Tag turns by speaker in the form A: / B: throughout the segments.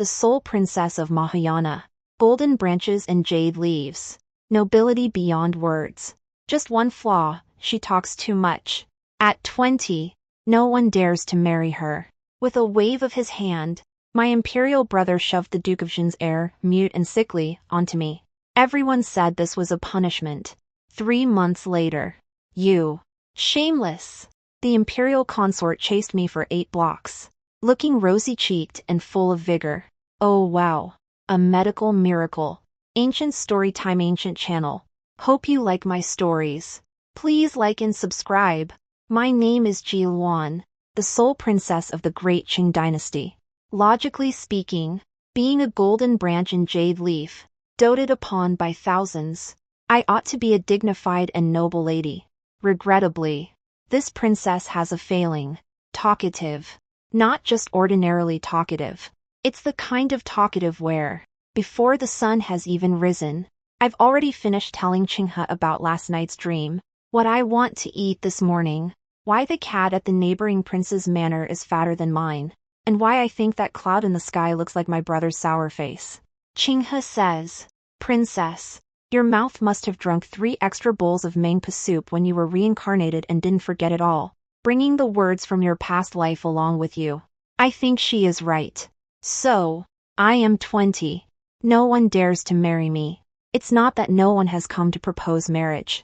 A: the sole princess of Mahayana. Golden branches and jade leaves. Nobility beyond words. Just one flaw, she talks too much. At 20, no one dares to marry her. With a wave of his hand, my imperial brother shoved the Duke of Jin's heir, mute and sickly, onto me. Everyone said this was a punishment. 3 months later. You. Shameless. The imperial consort chased me for 8 blocks. Looking rosy-cheeked and full of vigor. Oh wow. A medical miracle. Ancient story time, ancient channel. Hope you like my stories. Please like and subscribe. My name is Ji Luan, the sole princess of the great Qing dynasty. Logically speaking, being a golden branch and jade leaf, doted upon by thousands, I ought to be a dignified and noble lady. Regrettably, this princess has a failing. Talkative. Not just ordinarily talkative. It's the kind of talkative where, before the sun has even risen, I've already finished telling Qinghe about last night's dream, what I want to eat this morning, why the cat at the neighboring prince's manor is fatter than mine, and why I think that cloud in the sky looks like my brother's sour face. Qinghe says, "Princess, your mouth must have drunk 3 extra bowls of mangpa soup when you were reincarnated and didn't forget it all, bringing the words from your past life along with you." I think she is right. So, I am 20. No one dares to marry me. It's not that no one has come to propose marriage.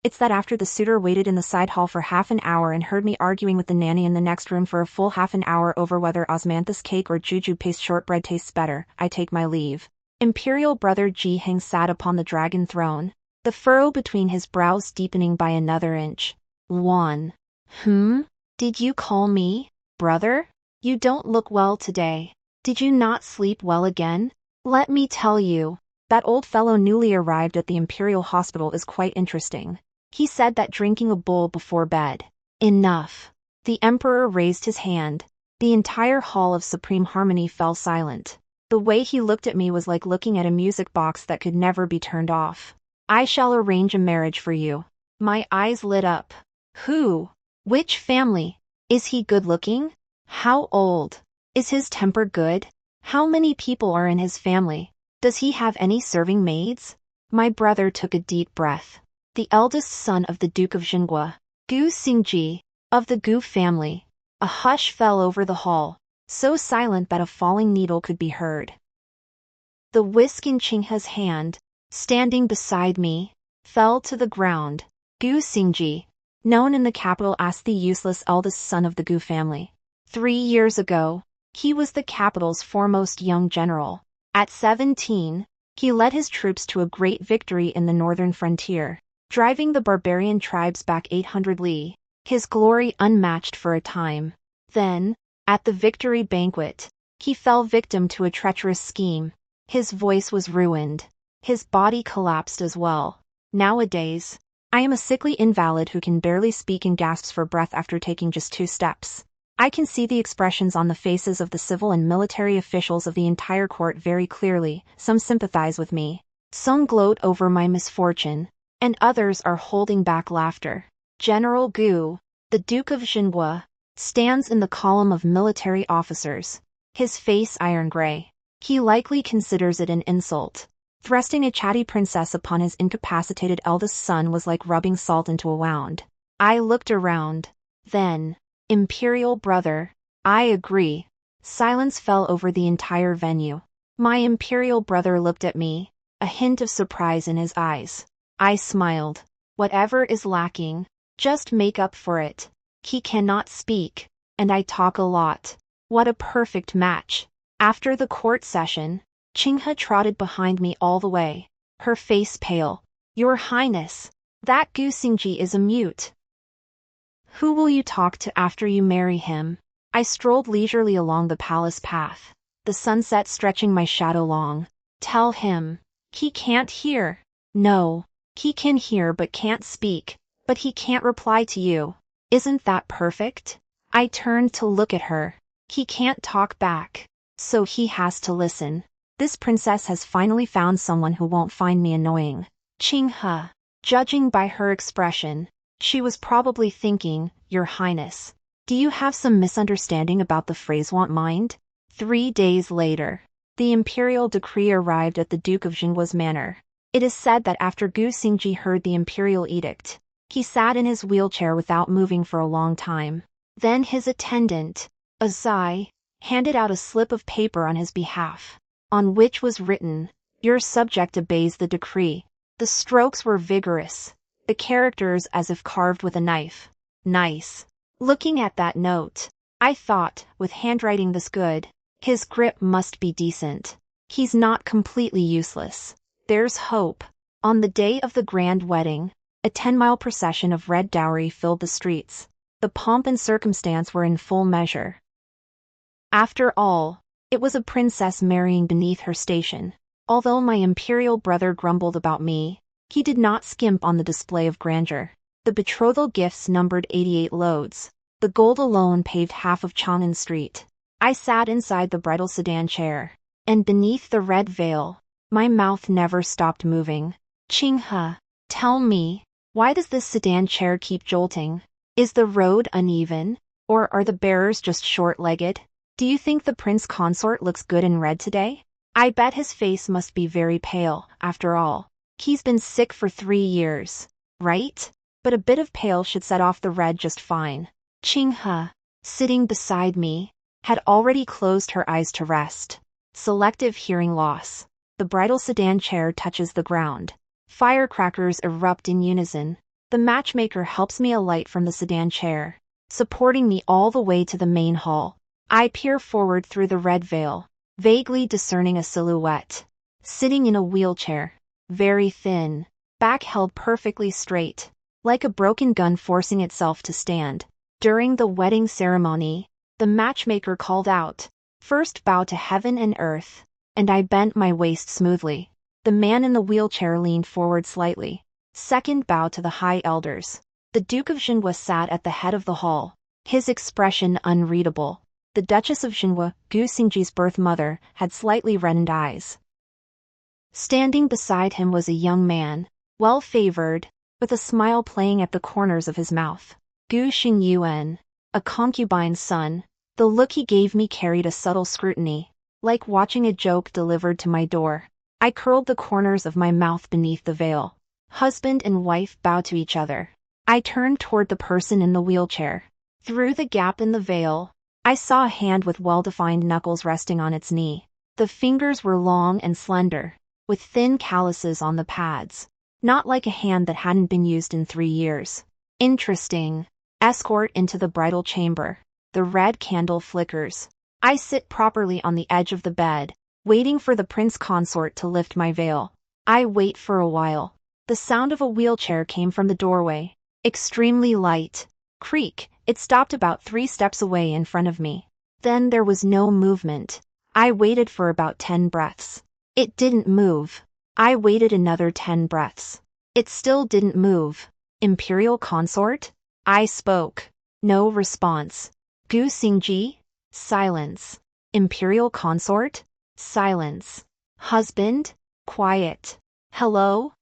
A: It's that after the suitor waited in the side hall for half an hour and heard me arguing with the nanny in the next room for a full half an hour over whether osmanthus cake or juju paste shortbread tastes better, I take my leave. Imperial brother Ji Heng sat upon the dragon throne, the furrow between his brows deepening by another inch. Luan. Did you call me, brother? You don't look well today. Did you not sleep well again? Let me tell you, that old fellow newly arrived at the Imperial Hospital is quite interesting. He said that drinking a bowl before bed. Enough. The Emperor raised his hand. The entire hall of Supreme Harmony fell silent. The way he looked at me was like looking at a music box that could never be turned off. I shall arrange a marriage for you. My eyes lit up. Who? Which family? Is he good looking? How old? Is his temper good? How many people are in his family? Does he have any serving maids? My brother took a deep breath. The eldest son of the Duke of Jingua, Gu Xingji, of the Gu family. A hush fell over the hall, so silent that a falling needle could be heard. The whisk in Qinghe's hand, standing beside me, fell to the ground. Gu Xingji, known in the capital as the useless eldest son of the Gu family. 3 years ago, he was the capital's foremost young general. At 17, he led his troops to a great victory in the northern frontier, driving the barbarian tribes back 800 li, his glory unmatched for a time. Then, at the victory banquet, he fell victim to a treacherous scheme. His voice was ruined. His body collapsed as well. Nowadays, I am a sickly invalid who can barely speak and gasps for breath after taking just 2 steps. I can see the expressions on the faces of the civil and military officials of the entire court very clearly. Some sympathize with me, some gloat over my misfortune, and others are holding back laughter. General Gu, the Duke of Jingua, stands in the column of military officers, his face iron gray. He likely considers it an insult. Thrusting a chatty princess upon his incapacitated eldest son was like rubbing salt into a wound. I looked around. Then, Imperial brother, I agree. Silence fell over the entire venue. My imperial brother looked at me, a hint of surprise in his eyes. I smiled. Whatever is lacking, just make up for it. He cannot speak, and I talk a lot. What a perfect match. After the court session, Qinghe trotted behind me all the way, her face pale. Your Highness, that Gu Xingji is a mute. Who will you talk to after you marry him? I strolled leisurely along the palace path, the sunset stretching my shadow long. Tell him. He can't hear. No, he can hear but can't speak, but he can't reply to you. Isn't that perfect? I turned to look at her. He can't talk back, so he has to listen. This princess has finally found someone who won't find me annoying. Qinghe. Judging by her expression, she was probably thinking, Your Highness, do you have some misunderstanding about the phrase want mind? 3 days later, the imperial decree arrived at the Duke of Jinhua's manor. It is said that after Gu Xingji heard the imperial edict, he sat in his wheelchair without moving for a long time. Then his attendant, a Zai, handed out a slip of paper on his behalf, on which was written, "Your subject obeys the decree." The strokes were vigorous, the characters as if carved with a knife. Nice. Looking at that note, I thought, with handwriting this good, his grip must be decent. He's not completely useless. There's hope. On the day of the grand wedding, a 10-mile procession of red dowry filled the streets. The pomp and circumstance were in full measure. After all, it was a princess marrying beneath her station. Although my imperial brother grumbled about me, he did not skimp on the display of grandeur. The betrothal gifts numbered 88 loads. The gold alone paved half of Chang'an Street. I sat inside the bridal sedan chair, and beneath the red veil, my mouth never stopped moving. Qinghe, tell me, why does this sedan chair keep jolting? Is the road uneven, or are the bearers just short-legged? Do you think the prince consort looks good in red today? I bet his face must be very pale, after all. He's been sick for 3 years, right? But a bit of pale should set off the red just fine. Qinghe, sitting beside me, had already closed her eyes to rest. Selective hearing loss. The bridal sedan chair touches the ground. Firecrackers erupt in unison. The matchmaker helps me alight from the sedan chair, supporting me all the way to the main hall. I peer forward through the red veil, vaguely discerning a silhouette. Sitting in a wheelchair, very thin, back held perfectly straight, like a broken gun forcing itself to stand. During the wedding ceremony, the matchmaker called out, "First bow to heaven and earth," and I bent my waist smoothly. The man in the wheelchair leaned forward slightly. Second bow to the high elders. The Duke of Jinhua sat at the head of the hall, his expression unreadable. The Duchess of Jinhua, Gu Xingji's birth mother, had slightly reddened eyes. Standing beside him was a young man, well-favored, with a smile playing at the corners of his mouth. Gu Xingyuan, a concubine's son. The look he gave me carried a subtle scrutiny, like watching a joke delivered to my door. I curled the corners of my mouth beneath the veil. Husband and wife bow to each other. I turned toward the person in the wheelchair. Through the gap in the veil, I saw a hand with well-defined knuckles resting on its knee. The fingers were long and slender, with thin calluses on the pads. Not like a hand that hadn't been used in 3 years. Interesting. Escort into the bridal chamber. The red candle flickers. I sit properly on the edge of the bed, waiting for the prince consort to lift my veil. I wait for a while. The sound of a wheelchair came from the doorway. Extremely light. Creak. It stopped about 3 steps away in front of me. Then there was no movement. I waited for about 10 breaths. It didn't move. I waited another 10 breaths. It still didn't move. Imperial consort? I spoke. No response. Gu Xingji? Silence. Imperial consort? Silence. Husband? Quiet. Hello?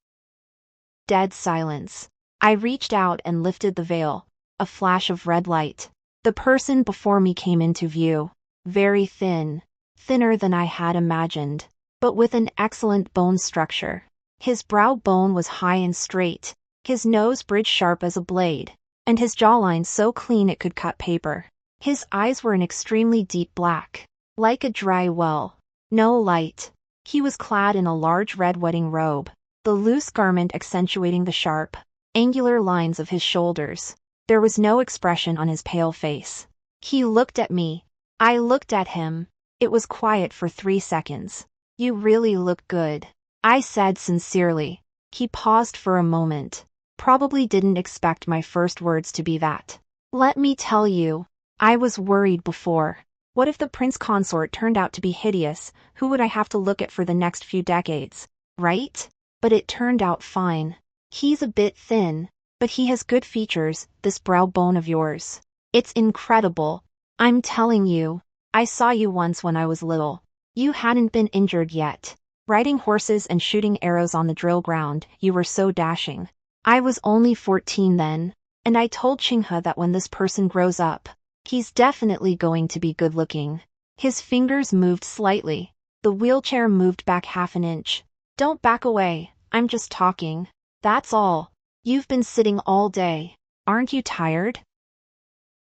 A: Dead silence. I reached out and lifted the veil. A flash of red light. The person before me came into view. Very thin. Thinner than I had imagined, but with an excellent bone structure. His brow bone was high and straight, his nose bridge sharp as a blade, and his jawline so clean it could cut paper. His eyes were an extremely deep black, like a dry well. No light. He was clad in a large red wedding robe, the loose garment accentuating the sharp, angular lines of his shoulders. There was no expression on his pale face. He looked at me. I looked at him. It was quiet for 3 seconds. "You really look good," I said sincerely. He paused for a moment. Probably didn't expect my first words to be that. "Let me tell you, I was worried before. What if the prince consort turned out to be hideous? Who would I have to look at for the next few decades? Right? But it turned out fine. He's a bit thin, but he has good features, this brow bone of yours. It's incredible. I'm telling you, I saw you once when I was little. You hadn't been injured yet. Riding horses and shooting arrows on the drill ground, you were so dashing. I was only 14 then, and I told Qinghe that when this person grows up, he's definitely going to be good looking. His fingers moved slightly. The wheelchair moved back half an inch. Don't back away, I'm just talking. That's all. You've been sitting all day. Aren't you tired?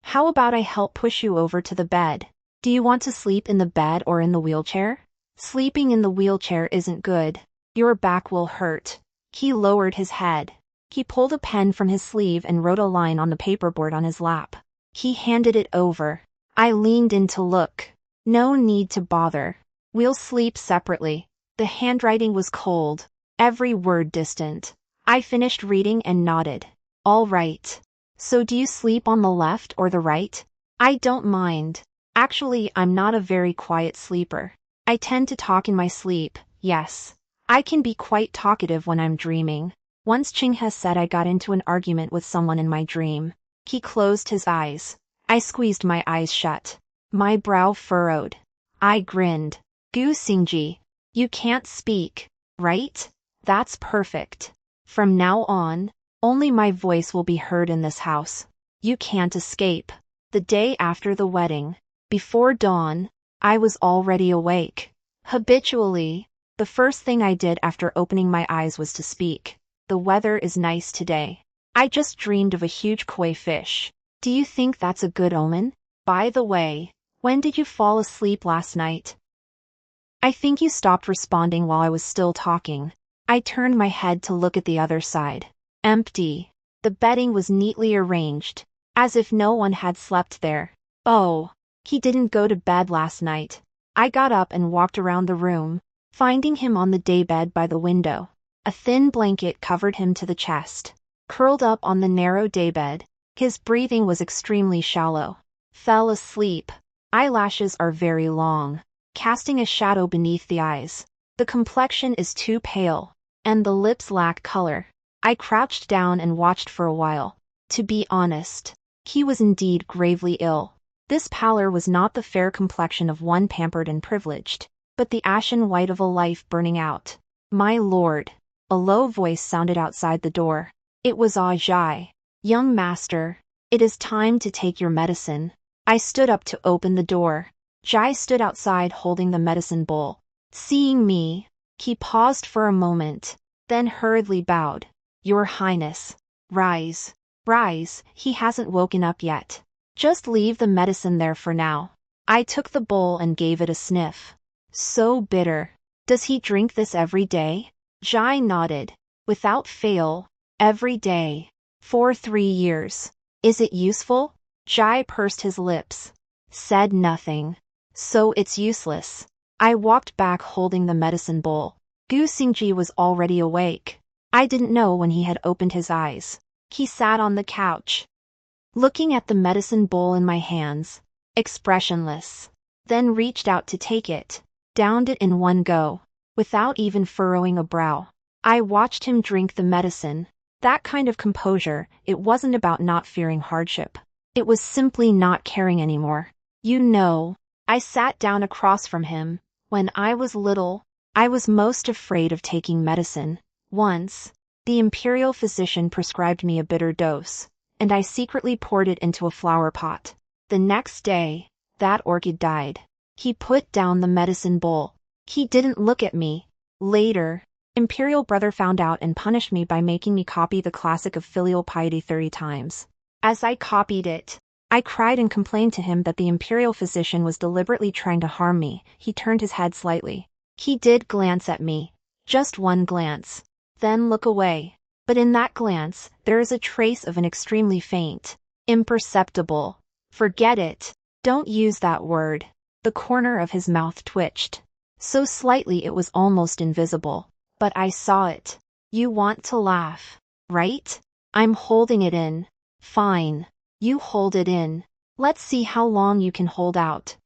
A: How about I help push you over to the bed? Do you want to sleep in the bed or in the wheelchair? Sleeping in the wheelchair isn't good. Your back will hurt. He lowered his head. He pulled a pen from his sleeve and wrote a line on the paperboard on his lap. He handed it over. I leaned in to look. No need to bother. We'll sleep separately. The handwriting was cold, every word distant. I finished reading and nodded. All right. So do you sleep on the left or the right? I don't mind. Actually, I'm not a very quiet sleeper. I tend to talk in my sleep, yes. I can be quite talkative when I'm dreaming. Once Chinghe said I got into an argument with someone in my dream. He closed his eyes. I squeezed my eyes shut. My brow furrowed. I grinned. Gu Xingji, you can't speak, right? That's perfect. From now on, only my voice will be heard in this house. You can't escape. The day after the wedding, before dawn, I was already awake. Habitually, the first thing I did after opening my eyes was to speak. The weather is nice today. I just dreamed of a huge koi fish. Do you think that's a good omen? By the way, when did you fall asleep last night? I think you stopped responding while I was still talking. I turned my head to look at the other side. Empty. The bedding was neatly arranged, as if no one had slept there. Oh, he didn't go to bed last night. I got up and walked around the room, finding him on the daybed by the window. A thin blanket covered him to the chest. Curled up on the narrow daybed, his breathing was extremely shallow. Fell asleep. Eyelashes are very long, casting a shadow beneath the eyes. The complexion is too pale, and the lips lack color. I crouched down and watched for a while. To be honest, he was indeed gravely ill. This pallor was not the fair complexion of one pampered and privileged, but the ashen white of a life burning out. My lord. A low voice sounded outside the door. It was Ah Zhai. Young master, it is time to take your medicine. I stood up to open the door. Zhai stood outside holding the medicine bowl. Seeing me, he paused for a moment, then hurriedly bowed. Your Highness. Rise. Rise, he hasn't woken up yet. Just leave the medicine there for now. I took the bowl and gave it a sniff. So bitter. Does he drink this every day? Zhai nodded. Without fail. Every day. For 3 years. Is it useful? Zhai pursed his lips. Said nothing. So it's useless. I walked back holding the medicine bowl. Gu Xingji was already awake. I didn't know when he had opened his eyes. He sat on the couch, looking at the medicine bowl in my hands, expressionless. Then reached out to take it, downed it in one go, without even furrowing a brow. I watched him drink the medicine. That kind of composure, it wasn't about not fearing hardship. It was simply not caring anymore. You know, I sat down across from him. When I was little, I was most afraid of taking medicine. Once, the imperial physician prescribed me a bitter dose, and I secretly poured it into a flower pot. The next day, that orchid died. He put down the medicine bowl. He didn't look at me. Later, Imperial brother found out and punished me by making me copy the classic of filial piety 30 times. As I copied it, I cried and complained to him that the imperial physician was deliberately trying to harm me. He turned his head slightly. He did glance at me. Just one glance. Then look away. But in that glance, there is a trace of an extremely faint, imperceptible. Forget it. Don't use that word. The corner of his mouth twitched. So slightly it was almost invisible. But I saw it. You want to laugh, right? I'm holding it in. Fine. You hold it in. Let's see how long you can hold out.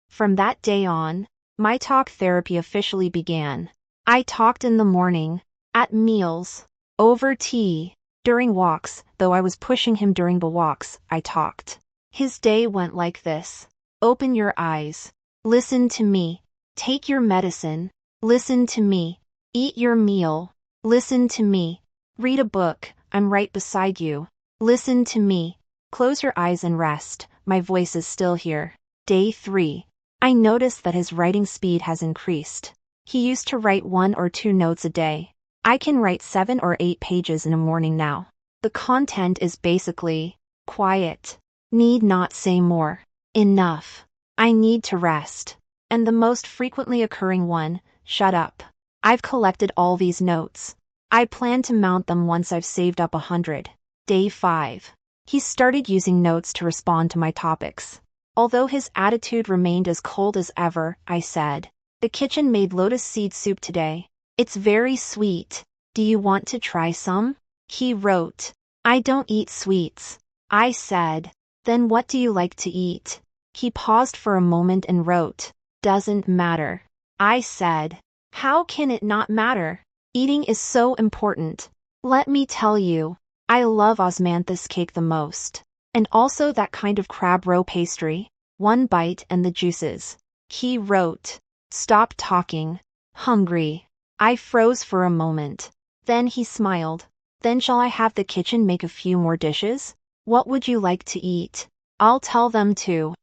A: From that day on, my talk therapy officially began. I talked in the morning, at meals, over tea, during walks, though I was pushing him during the walks, I talked. His day went like this. Open your eyes. Listen to me. Take your medicine. Listen to me. Eat your meal. Listen to me. Read a book. I'm right beside you. Listen to me. Close your eyes and rest. My voice is still here. Day 3. I noticed that his writing speed has increased. He used to write 1 or 2 notes a day. I can write 7 or 8 pages in a morning now. The content is basically quiet. Need not say more. Enough. I need to rest. And the most frequently occurring one, shut up. I've collected all these notes. I plan to mount them once I've saved up 100. Day 5. He started using notes to respond to my topics. Although his attitude remained as cold as ever, I said, "The kitchen made lotus seed soup today. It's very sweet. Do you want to try some?" He wrote, "I don't eat sweets." I said, "Then what do you like to eat?" He paused for a moment and wrote, "Doesn't matter." I said, "How can it not matter? Eating is so important. Let me tell you, I love osmanthus cake the most. And also that kind of crab roe pastry, 1 bite and the juices." He wrote, "Stop talking. Hungry." I froze for a moment. Then he smiled. "Then shall I have the kitchen make a few more dishes? What would you like to eat? I'll tell them to."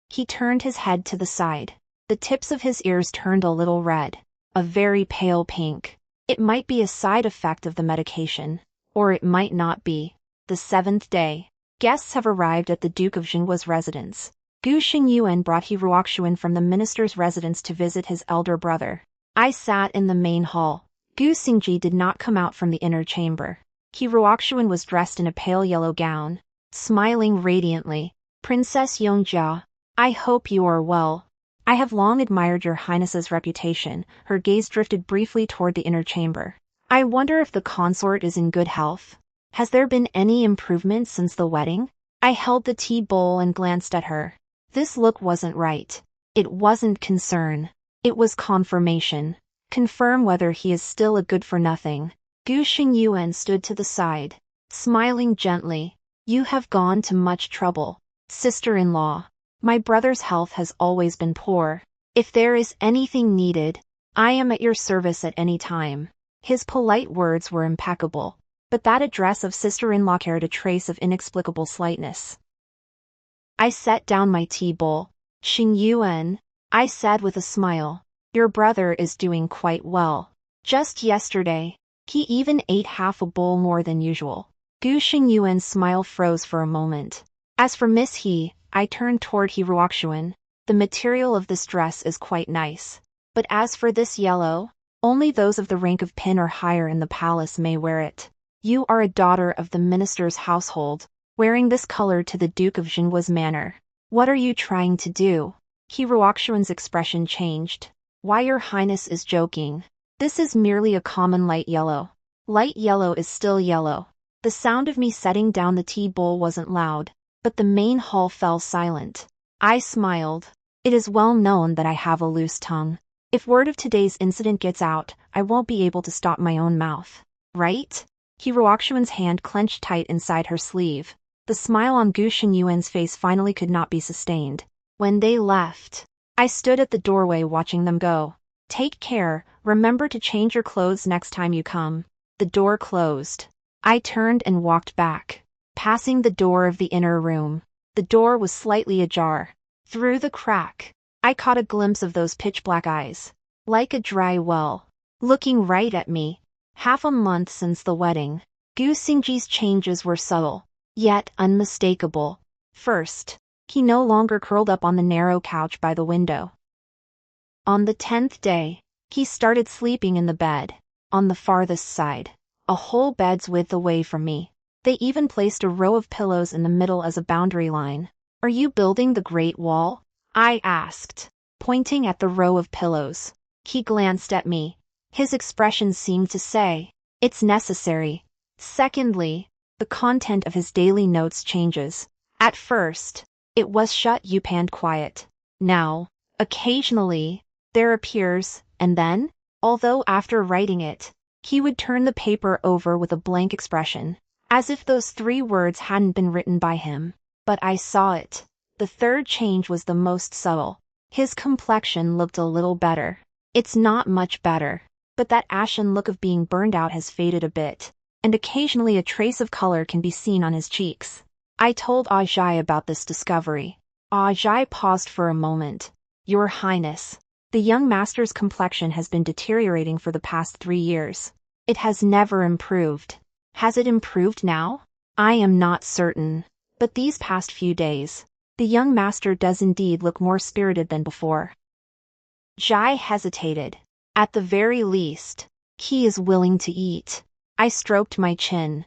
A: He turned his head to the side. The tips of his ears turned a little red. A very pale pink. It might be a side effect of the medication. Or it might not be. The 7th day. Guests have arrived at the Duke of Jinghua's residence. Gu Xingyuan brought He Ruoxuan from the minister's residence to visit his elder brother. I sat in the main hall. Gu Xingji did not come out from the inner chamber. He Ruoxuan was dressed in a pale yellow gown, smiling radiantly. "Princess Yongjia, I hope you are well. I have long admired your highness's reputation." Her gaze drifted briefly toward the inner chamber. "I wonder if the consort is in good health. Has there been any improvement since the wedding?" I held the tea bowl and glanced at her. This look wasn't right. It wasn't concern. It was confirmation. Confirm whether he is still a good-for-nothing. Gu Xingyuan stood to the side, smiling gently. "You have gone to much trouble, sister-in-law. My brother's health has always been poor. If there is anything needed, I am at your service at any time." His polite words were impeccable, but that address of sister-in-law carried a trace of inexplicable slightness. I set down my tea bowl. "Xingyuan," I said with a smile, "your brother is doing quite well. Just yesterday, he even ate half a bowl more than usual." Gu Xingyuan's smile froze for a moment. "As for Miss He," I turned toward He Ruoxuan, "the material of this dress is quite nice. But as for this yellow, only those of the rank of Pin or higher in the palace may wear it. You are a daughter of the minister's household, wearing this color to the Duke of Jinghua's manor. What are you trying to do?" He Ruoxuan's expression changed. "Why, your highness is joking. This is merely a common light yellow. Light yellow is still yellow." The sound of me setting down the tea bowl wasn't loud, but the main hall fell silent. I smiled. It is well known that I have a loose tongue. If word of today's incident gets out, I won't be able to stop my own mouth. Right? He Ruoxuan's hand clenched tight inside her sleeve. The smile on Gu Xingyuan's face finally could not be sustained. When they left, I stood at the doorway watching them go. "Take care, remember to change your clothes next time you come." The door closed. I turned and walked back, passing the door of the inner room. The door was slightly ajar. Through the crack, I caught a glimpse of those pitch-black eyes, like a dry well, looking right at me. Half a month since the wedding, Gu Xingji's changes were subtle, yet unmistakable. First, he no longer curled up on the narrow couch by the window. On the 10th day, he started sleeping in the bed, on the farthest side, a whole bed's width away from me. They even placed a row of pillows in the middle as a boundary line. "Are you building the Great Wall?" I asked, pointing at the row of pillows. He glanced at me. His expression seemed to say, "It's necessary." Secondly, the content of his daily notes changes. At first, it was shut up and quiet. Now, occasionally, there appears, and then, although after writing it, he would turn the paper over with a blank expression, as if those 3 words hadn't been written by him. But I saw it. The third change was the most subtle. His complexion looked a little better. It's not much better, but that ashen look of being burned out has faded a bit, and occasionally a trace of color can be seen on his cheeks. I told Ajay about this discovery. Ajay paused for a moment. Your Highness, the young master's complexion has been deteriorating for the past 3 years. It has never improved. Has it improved now? I am not certain. But these past few days, the young master does indeed look more spirited than before. Jai hesitated. At the very least, he is willing to eat. I stroked my chin.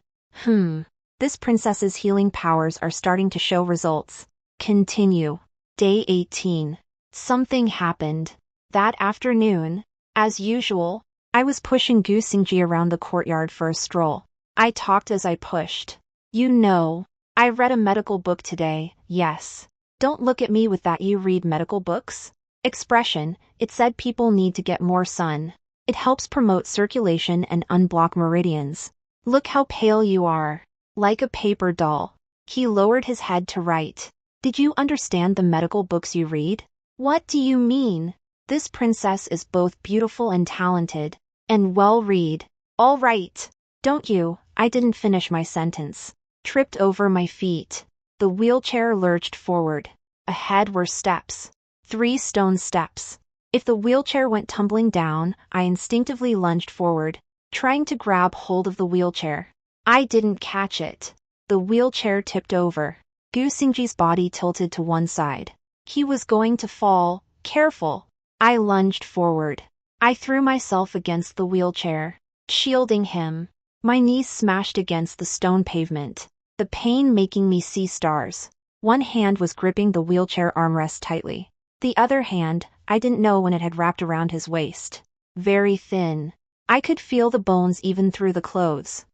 A: This princess's healing powers are starting to show results. Continue. Day 18. Something happened. That afternoon, as usual, I was pushing Gu Xingji around the courtyard for a stroll. I talked as I pushed. You know, I read a medical book today, yes. Don't look at me with that you read medical books expression. It said people need to get more sun. It helps promote circulation and unblock meridians. Look how pale you are. Like a paper doll. He lowered his head to write. Did you understand the medical books you read? What do you mean? This princess is both beautiful and talented, and well-read. All right. Don't you? I didn't finish my sentence. Tripped over my feet. The wheelchair lurched forward. Ahead were steps. 3 stone steps. If the wheelchair went tumbling down, I instinctively lunged forward, trying to grab hold of the wheelchair. I didn't catch it. The wheelchair tipped over. Gu Xingji's body tilted to one side. He was going to fall. Careful. I lunged forward. I threw myself against the wheelchair, shielding him. My knees smashed against the stone pavement, the pain making me see stars. One hand was gripping the wheelchair armrest tightly. The other hand, I didn't know when it had wrapped around his waist. Very thin. I could feel the bones even through the clothes.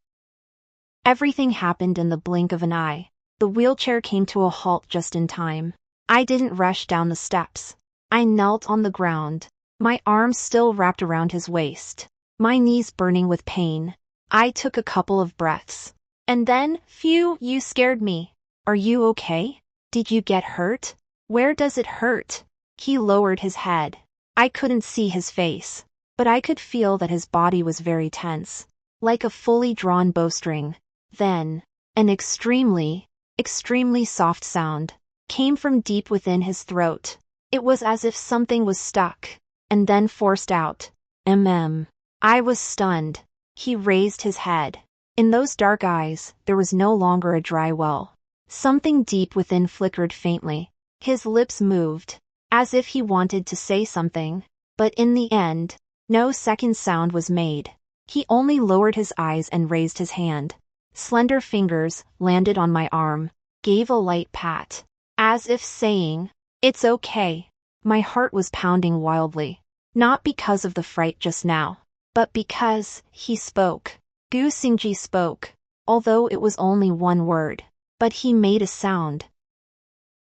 A: Everything happened in the blink of an eye. The wheelchair came to a halt just in time. I didn't rush down the steps. I knelt on the ground, my arms still wrapped around his waist, my knees burning with pain. I took a couple of breaths. And then, phew, you scared me. Are you okay? Did you get hurt? Where does it hurt? He lowered his head. I couldn't see his face, but I could feel that his body was very tense, like a fully drawn bowstring. Then, an extremely soft sound came from deep within his throat. It was as if something was stuck, and then forced out. I was stunned. He raised his head. In those dark eyes, there was no longer a dry well. Something deep within flickered faintly. His lips moved, as if he wanted to say something, but in the end, no second sound was made. He only lowered his eyes and raised his hand. Slender fingers landed on my arm, gave a light pat, as if saying, "It's okay." My heart was pounding wildly, not because of the fright just now, but because he spoke. Gu Xingji spoke, although it was only one word, but he made a sound.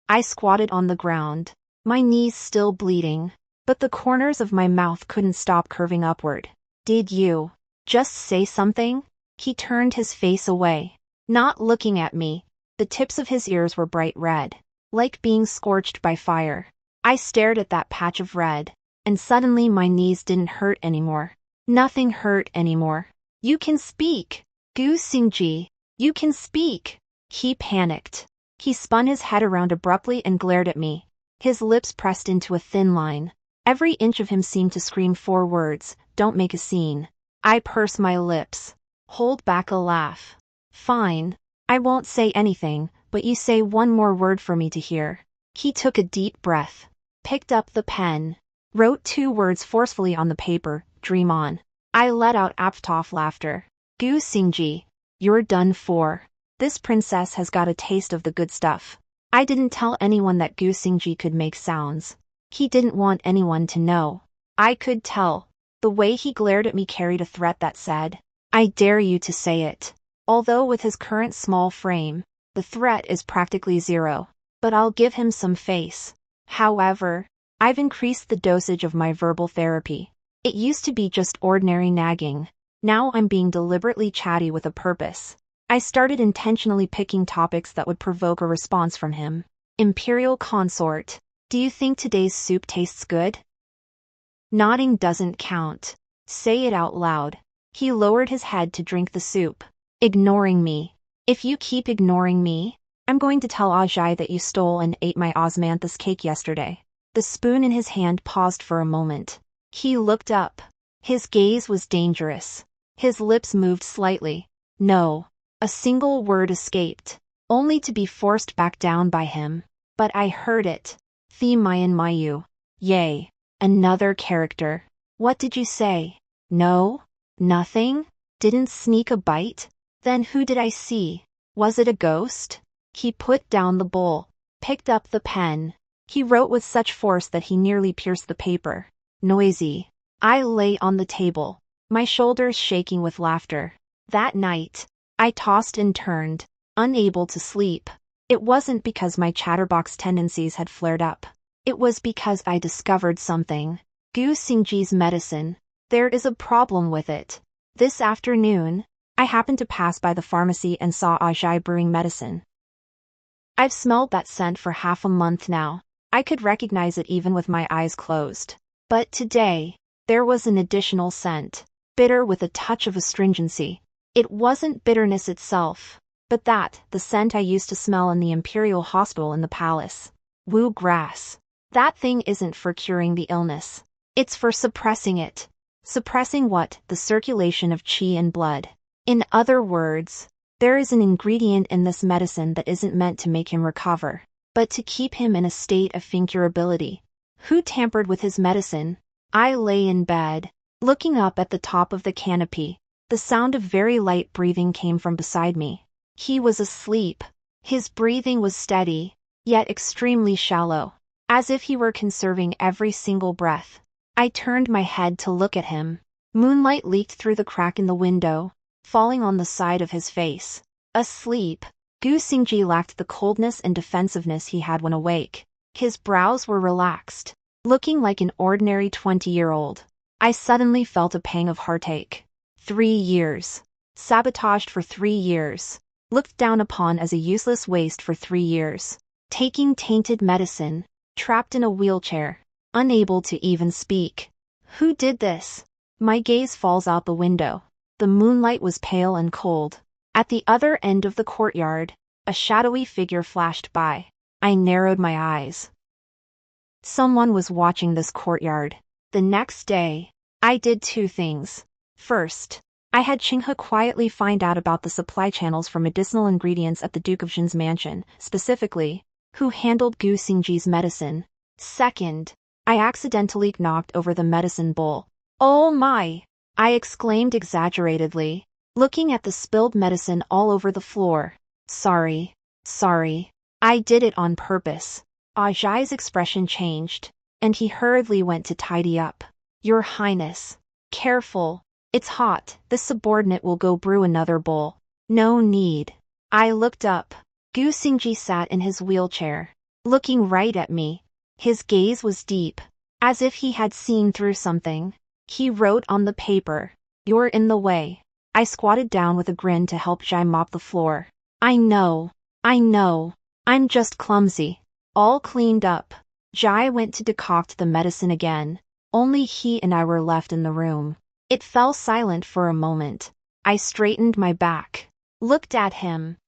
A: I squatted on the ground, my knees still bleeding, but the corners of my mouth couldn't stop curving upward. Did you just say something? He turned his face away, not looking at me. The tips of his ears were bright red, like being scorched by fire. I stared at that patch of red, and suddenly my knees didn't hurt anymore. Nothing hurt anymore. You can speak, Gu Xingji. You can speak. He panicked. He spun his head around abruptly and glared at me. His lips pressed into a thin line. Every inch of him seemed to scream 4 words, "Don't make a scene." I pursed my lips. Hold back a laugh. Fine. I won't say anything, but you say one more word for me to hear. He took a deep breath, picked up the pen, wrote 2 words forcefully on the paper, "Dream on." I let out aptof laughter. Gu Xingji, you're done for. This princess has got a taste of the good stuff. I didn't tell anyone that Gu Xingji could make sounds. He didn't want anyone to know. I could tell. The way he glared at me carried a threat that said, "I dare you to say it." Although with his current small frame, the threat is practically zero. But I'll give him some face. However, I've increased the dosage of my verbal therapy. It used to be just ordinary nagging. Now I'm being deliberately chatty with a purpose. I started intentionally picking topics that would provoke a response from him. Imperial consort, do you think today's soup tastes good? Nodding doesn't count. Say it out loud. He lowered his head to drink the soup, ignoring me. If you keep ignoring me, I'm going to tell Ajay that you stole and ate my osmanthus cake yesterday. The spoon in his hand paused for a moment. He looked up. His gaze was dangerous. His lips moved slightly. No. A single word escaped, only to be forced back down by him. But I heard it. Thi Mayan Mayu. Yay. Another character. What did you say? No? Nothing? Didn't sneak a bite? Then who did I see? Was it a ghost? He put down the bowl, picked up the pen. He wrote with such force that he nearly pierced the paper. Noisy. I lay on the table, my shoulders shaking with laughter. That night, I tossed and turned, unable to sleep. It wasn't because my chatterbox tendencies had flared up. It was because I discovered something. Gu Xingji's medicine. There is a problem with it. This afternoon, I happened to pass by the pharmacy and saw Ajay brewing medicine. I've smelled that scent for half a month now. I could recognize it even with my eyes closed. But today, there was an additional scent, bitter with a touch of astringency. It wasn't bitterness itself, but the scent I used to smell in the imperial hospital in the palace. Wu grass. That thing isn't for curing the illness. It's for suppressing it. Suppressing what? The circulation of qi and blood. In other words, there is an ingredient in this medicine that isn't meant to make him recover, but to keep him in a state of incurability. Who tampered with his medicine? I lay in bed, looking up at the top of the canopy. The sound of very light breathing came from beside me. He was asleep. His breathing was steady, yet extremely shallow, as if he were conserving every single breath. I turned my head to look at him. Moonlight leaked through the crack in the window, falling on the side of his face. Asleep, Gu Xingji lacked the coldness and defensiveness he had when awake. His brows were relaxed, looking like an ordinary 20-year-old. I suddenly felt a pang of heartache. 3 years. Sabotaged for 3 years. Looked down upon as a useless waste for 3 years. Taking tainted medicine. Trapped in a wheelchair. Unable to even speak. Who did this? My gaze falls out the window. The moonlight was pale and cold. At the other end of the courtyard, a shadowy figure flashed by. I narrowed my eyes. Someone was watching this courtyard. The next day, I did 2 things. First, I had Qinghe quietly find out about the supply channels for medicinal ingredients at the Duke of Jin's mansion, specifically, who handled Gu Xingji's medicine. Second, I accidentally knocked over the medicine bowl. Oh my! I exclaimed exaggeratedly, looking at the spilled medicine all over the floor. Sorry. I did it on purpose. Ajay's expression changed, and he hurriedly went to tidy up. Your Highness. Careful. It's hot. The subordinate will go brew another bowl. No need. I looked up. Gu Xingji sat in his wheelchair, looking right at me. His gaze was deep, as if he had seen through something. He wrote on the paper, "You're in the way." I squatted down with a grin to help Jai mop the floor. I know. I'm just clumsy. All cleaned up. Jai went to decoct the medicine again. Only he and I were left in the room. It fell silent for a moment. I straightened my back, looked at him.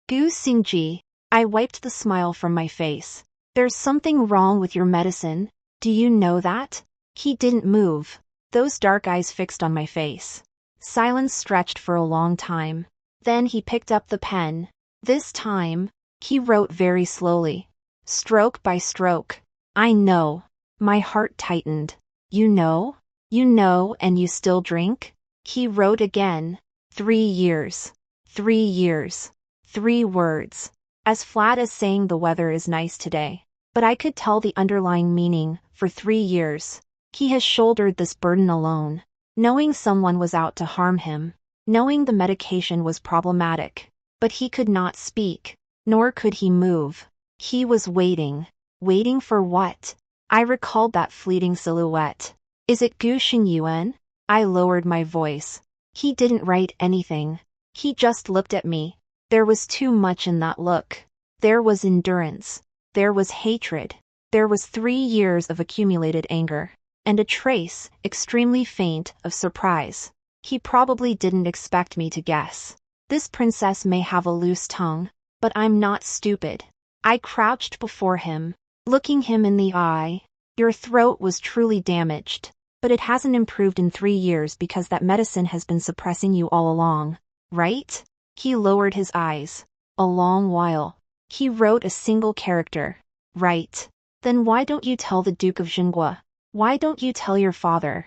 A: Gu Xingji, I wiped the smile from my face. There's something wrong with your medicine. Do you know that? He didn't move, those dark eyes fixed on my face. Silence stretched for a long time. Then he picked up the pen. This time, he wrote very slowly, stroke by stroke. I know. My heart tightened. You know, and you still drink? He wrote again. 3 years. 3 years. 3 words. As flat as saying the weather is nice today. But I could tell the underlying meaning. For 3 years. He has shouldered this burden alone. Knowing someone was out to harm him. Knowing the medication was problematic. But he could not speak. Nor could he move. He was waiting. Waiting for what? I recalled that fleeting silhouette. Is it Gu Xingyuan? I lowered my voice. He didn't write anything. He just looked at me. There was too much in that look. There was endurance. There was hatred. There was 3 years of accumulated anger. And a trace, extremely faint, of surprise. He probably didn't expect me to guess. This princess may have a loose tongue, But I'm not stupid. I crouched before him, looking him in the eye. Your throat was truly damaged, but it hasn't improved in 3 years because that medicine has been suppressing you all along, right? He lowered his eyes. A long while. He wrote a single character. Right. Then why don't you tell the Duke of Jingua? Why don't you tell your father?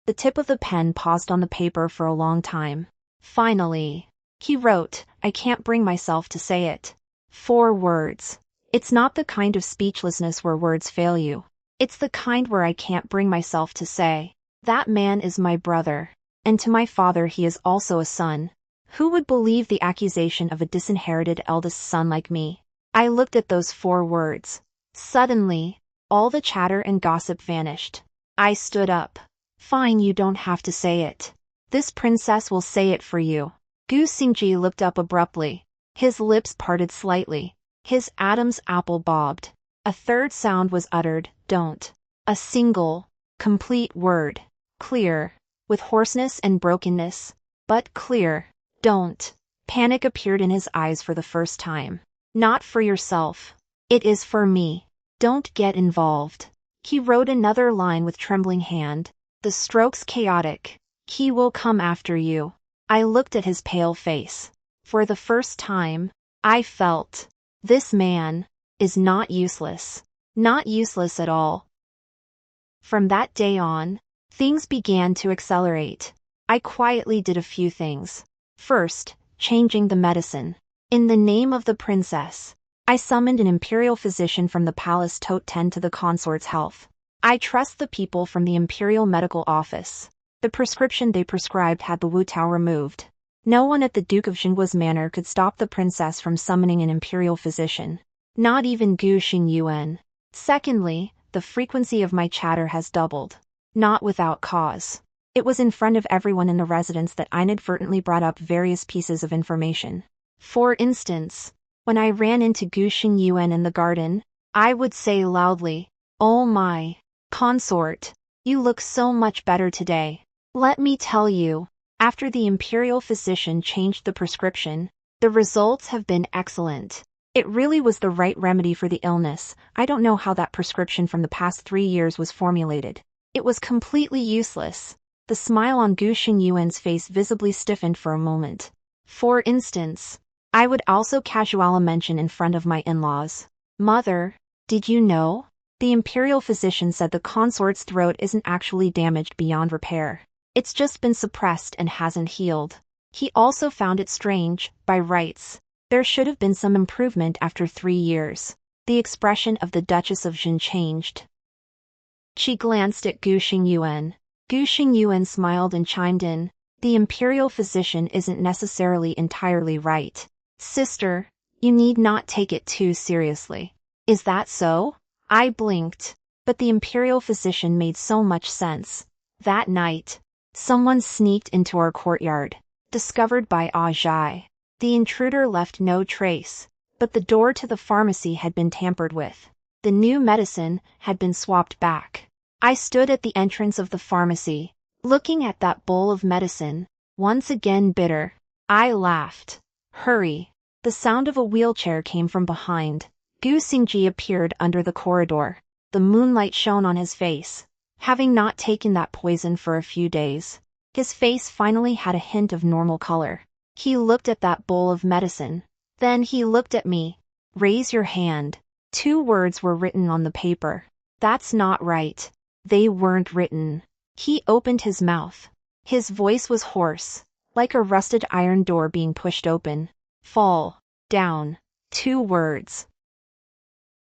A: The tip of the pen paused on the paper for a long time. Finally, he wrote, I can't bring myself to say it. 4 words. It's not the kind of speechlessness where words fail you. It's the kind where I can't bring myself to say, that man is my brother. And to my father he is also a son. Who would believe the accusation of a disinherited eldest son like me? I looked at those 4 words. Suddenly, all the chatter and gossip vanished. I stood up. Fine, you don't have to say it. This princess will say it for you. Gu Xingji looked up abruptly. His lips parted slightly. His Adam's apple bobbed. A third sound was uttered, don't. A single, complete word. Clear. With hoarseness and brokenness. But clear. Don't. Panic appeared in his eyes for the first time. Not for yourself. It is for me. Don't get involved. He wrote another line with trembling hand. The strokes chaotic. He will come after you. I looked at his pale face. For the first time, I felt, this man is not useless. Not useless at all. From that day on, things began to accelerate. I quietly did a few things. First, changing the medicine. In the name of the princess, I summoned an imperial physician from the palace to tend to the consort's health. I trust the people from the imperial medical office. The prescription they prescribed had the Wu Tao removed. No one at the Duke of Xingua's manor could stop the princess from summoning an imperial physician. Not even Gu Xingyuan. Secondly, the frequency of my chatter has doubled. Not without cause. It was in front of everyone in the residence that I inadvertently brought up various pieces of information. For instance, when I ran into Gu Xingyuan in the garden, I would say loudly, "Oh my consort, you look so much better today. Let me tell you, after the imperial physician changed the prescription, the results have been excellent. It really was the right remedy for the illness. I don't know how that prescription from the past 3 years was formulated. It was completely useless." The smile on Gu Xingyuan's face visibly stiffened for a moment. For instance, I would also casually mention in front of my in-laws, "Mother, did you know? The imperial physician said the consort's throat isn't actually damaged beyond repair. It's just been suppressed and hasn't healed. He also found it strange, by rights. There should have been some improvement after 3 years." The expression of the Duchess of Jin changed. She glanced at Gu Xingyuan. Gu Xingyuan smiled and chimed in, "The imperial physician isn't necessarily entirely right. Sister, you need not take it too seriously." "Is that so?" I blinked. But the imperial physician made so much sense. That night, someone sneaked into our courtyard. Discovered by Ajai. The intruder left no trace, but the door to the pharmacy had been tampered with. The new medicine had been swapped back. I stood at the entrance of the pharmacy, looking at that bowl of medicine, once again bitter. I laughed. "Hurry." The sound of a wheelchair came from behind. Gu Xingji appeared under the corridor. The moonlight shone on his face. Having not taken that poison for a few days, his face finally had a hint of normal color. He looked at that bowl of medicine. Then he looked at me. "Raise your hand." 2 words were written on the paper. That's not right. They weren't written. He opened his mouth. His voice was hoarse, like a rusted iron door being pushed open. "Fall down." 2 words.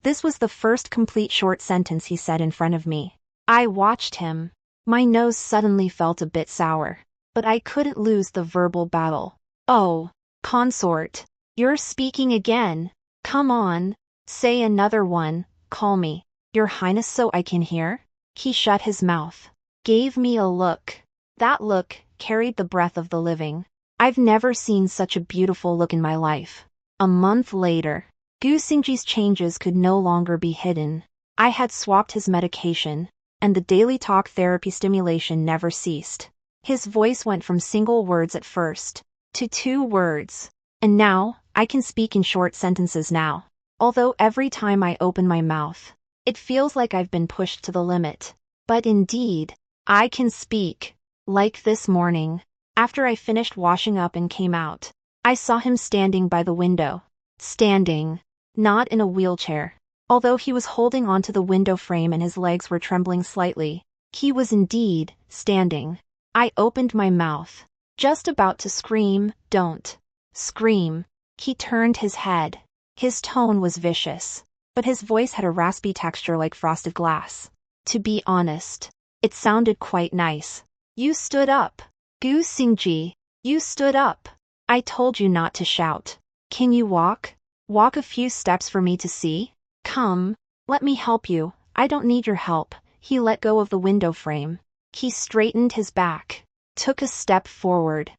A: This was the first complete short sentence he said in front of me. I watched him. My nose suddenly felt a bit sour. But I couldn't lose the verbal battle. "Oh, consort, you're speaking again. Come on. Say another one. Call me, Your Highness, so I can hear." He shut his mouth. Gave me a look. That look carried the breath of the living. I've never seen such a beautiful look in my life. A month later, Gu Xingji's changes could no longer be hidden. I had swapped his medication, and the daily talk therapy stimulation never ceased. His voice went from single words at first to 2 words, and now, I can speak in short sentences now. Although every time I open my mouth, it feels like I've been pushed to the limit. But indeed, I can speak. Like this morning, after I finished washing up and came out, I saw him standing by the window. Standing. Not in a wheelchair. Although he was holding onto the window frame and his legs were trembling slightly, he was indeed standing. I opened my mouth, just about to scream. Don't scream. He turned his head. His tone was vicious, but his voice had a raspy texture like frosted glass. To be honest, it sounded quite nice. You stood up. Gu Xingji, you stood up. I told you not to shout. Can you walk? Walk a few steps for me to see? Come, let me help you. I don't need your help. He let go of the window frame. He straightened his back, took a step forward.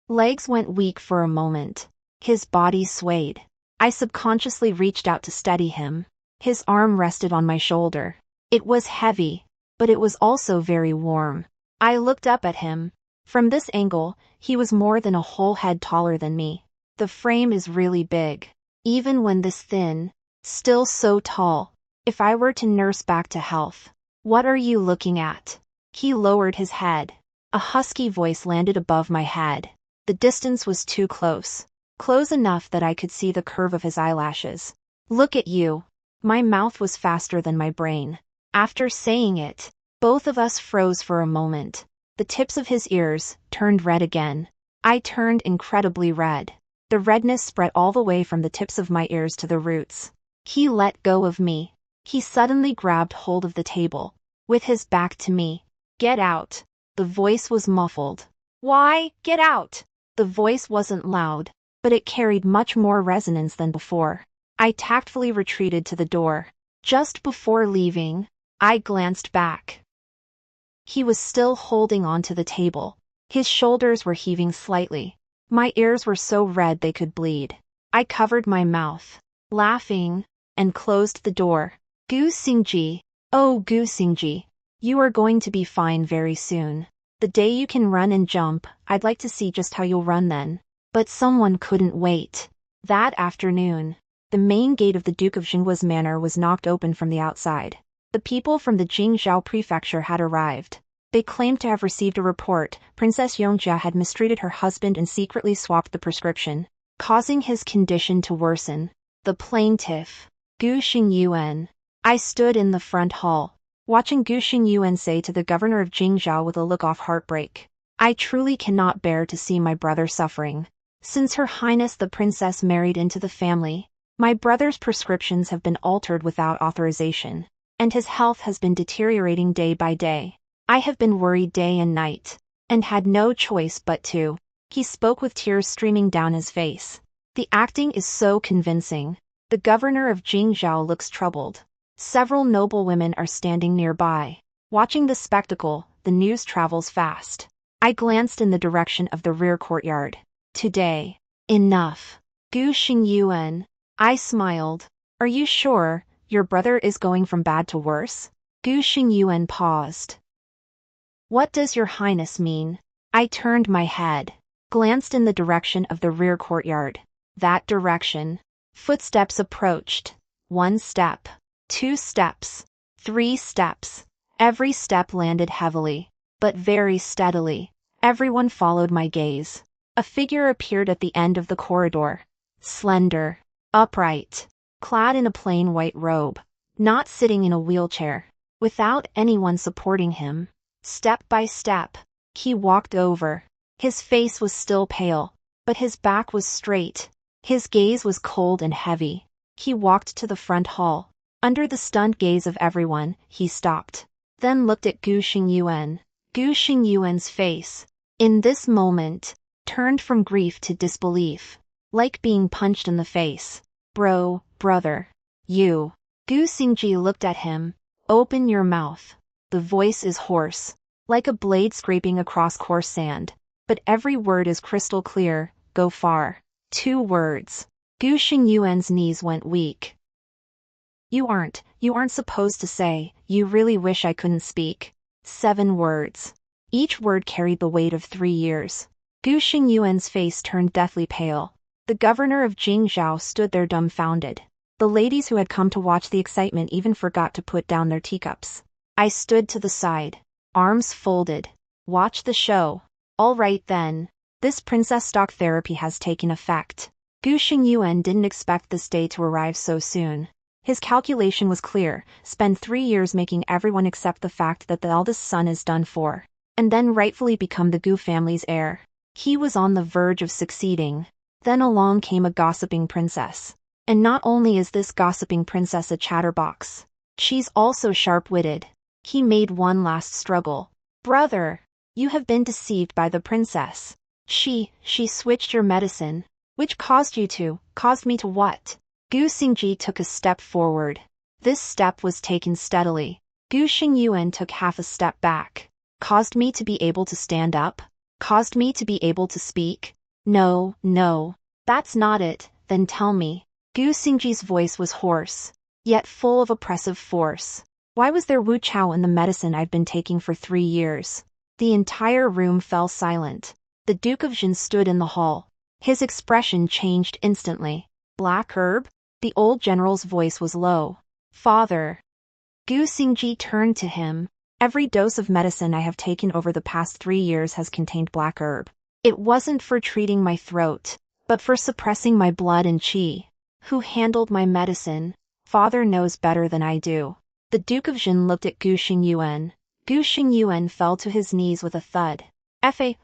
A: Legs went weak for a moment. His body swayed. I subconsciously reached out to steady him. His arm rested on my shoulder. It was heavy, but it was also very warm. I looked up at him. From this angle, he was more than a whole head taller than me. The frame is really big. Even when this thin, still so tall. If I were to nurse back to health. What are you looking at? He lowered his head. A husky voice landed above my head. The distance was too close. Close enough that I could see the curve of his eyelashes. Look at you. My mouth was faster than my brain. After saying it, both of us froze for a moment. The tips of his ears turned red again. I turned incredibly red. The redness spread all the way from the tips of my ears to the roots. He let go of me. He suddenly grabbed hold of the table, with his back to me. Get out. The voice was muffled. Why, get out? The voice wasn't loud, but it carried much more resonance than before. I tactfully retreated to the door. Just before leaving, I glanced back. He was still holding onto the table. His shoulders were heaving slightly. My ears were so red they could bleed. I covered my mouth, laughing, and closed the door. Gu Xingji, oh Gu Xingji, you are going to be fine very soon. The day you can run and jump, I'd like to see just how you'll run then. But someone couldn't wait. That afternoon, the main gate of the Duke of Jinghua's manor was knocked open from the outside. The people from the Jingzhou prefecture had arrived. They claimed to have received a report Princess Yongjia had mistreated her husband and secretly swapped the prescription, causing his condition to worsen. The plaintiff, Gu Xingyuan. I stood in the front hall, watching Gu Xingyuan say to the governor of Jingzhou with a look of heartbreak, I truly cannot bear to see my brother suffering. Since Her Highness the Princess married into the family, my brother's prescriptions have been altered without authorization, and his health has been deteriorating day by day. I have been worried day and night, and had no choice but to. He spoke with tears streaming down his face. The acting is so convincing. The governor of Jingzhou looks troubled. Several noble women are standing nearby. Watching the spectacle, the news travels fast. I glanced in the direction of the rear courtyard. Today. Enough. Gu Xingyuan. I smiled. Are you sure your brother is going from bad to worse? Gu Xingyuan paused. What does your highness mean? I turned my head, glanced in the direction of the rear courtyard. That direction. Footsteps approached. 1 step. 2 steps. 3 steps. Every step landed heavily, but very steadily. Everyone followed my gaze. A figure appeared at the end of the corridor. Slender, upright, clad in a plain white robe, not sitting in a wheelchair, without anyone supporting him. Step by step, he walked over. His face was still pale, but his back was straight. His gaze was cold and heavy. He walked to the front hall. Under the stunned gaze of everyone, he stopped, then looked at Gu Xingyuan. Gu Xingyuan's face, in this moment, turned from grief to disbelief, like being punched in the face. Brother. You. Gu Xingji looked at him. Open your mouth. The voice is hoarse, like a blade scraping across coarse sand, but every word is crystal clear. Go far. 2 words. Gu Xingyuan's knees went weak. You aren't supposed to say, you really wish I couldn't speak. 7 words. Each word carried the weight of 3 years. Gu Xingyuan's face turned deathly pale. The governor of Jingzhou stood there dumbfounded. The ladies who had come to watch the excitement even forgot to put down their teacups. I stood to the side, arms folded. Watch the show. All right then. This princess stock therapy has taken effect. Gu Xingyuan didn't expect this day to arrive so soon. His calculation was clear: spend 3 years making everyone accept the fact that the eldest son is done for, and then rightfully become the Gu family's heir. He was on the verge of succeeding. Then along came a gossiping princess. And not only is this gossiping princess a chatterbox, she's also sharp-witted. He made one last struggle. Brother, you have been deceived by the princess. She switched your medicine. Which caused me to what? Gu Xingji took a step forward. This step was taken steadily. Gu Xingyuan took half a step back. Caused me to be able to stand up? Caused me to be able to speak? No, that's not it. Then tell me. Gu Xingji's voice was hoarse, yet full of oppressive force. Why was there Wu Chao in the medicine I've been taking for 3 years? The entire room fell silent. The Duke of Jin stood in the hall. His expression changed instantly. Black herb? The old general's voice was low. Father. Gu Xingji turned to him. Every dose of medicine I have taken over the past 3 years has contained black herb. It wasn't for treating my throat, but for suppressing my blood and qi. Who handled my medicine? Father knows better than I do. The Duke of Jin looked at Gu Xingyuan. Gu Xingyuan fell to his knees with a thud.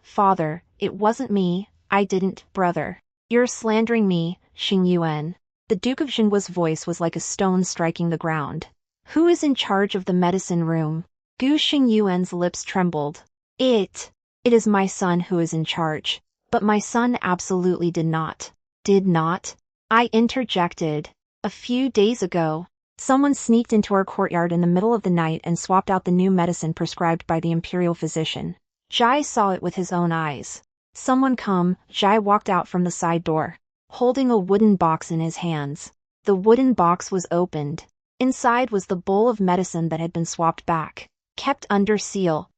A: Father, it wasn't me. I didn't, brother. You're slandering me, Xingyuan. The Duke of Jin's voice was like a stone striking the ground. Who is in charge of the medicine room? Gu Xingyuan's lips trembled. It is my son who is in charge. But my son absolutely did not. Did not? I interjected. A few days ago, someone sneaked into our courtyard in the middle of the night and swapped out the new medicine prescribed by the imperial physician. Zhai saw it with his own eyes. Someone come. Zhai walked out from the side door, holding a wooden box in his hands. The wooden box was opened. Inside was the bowl of medicine that had been swapped back, kept under seal,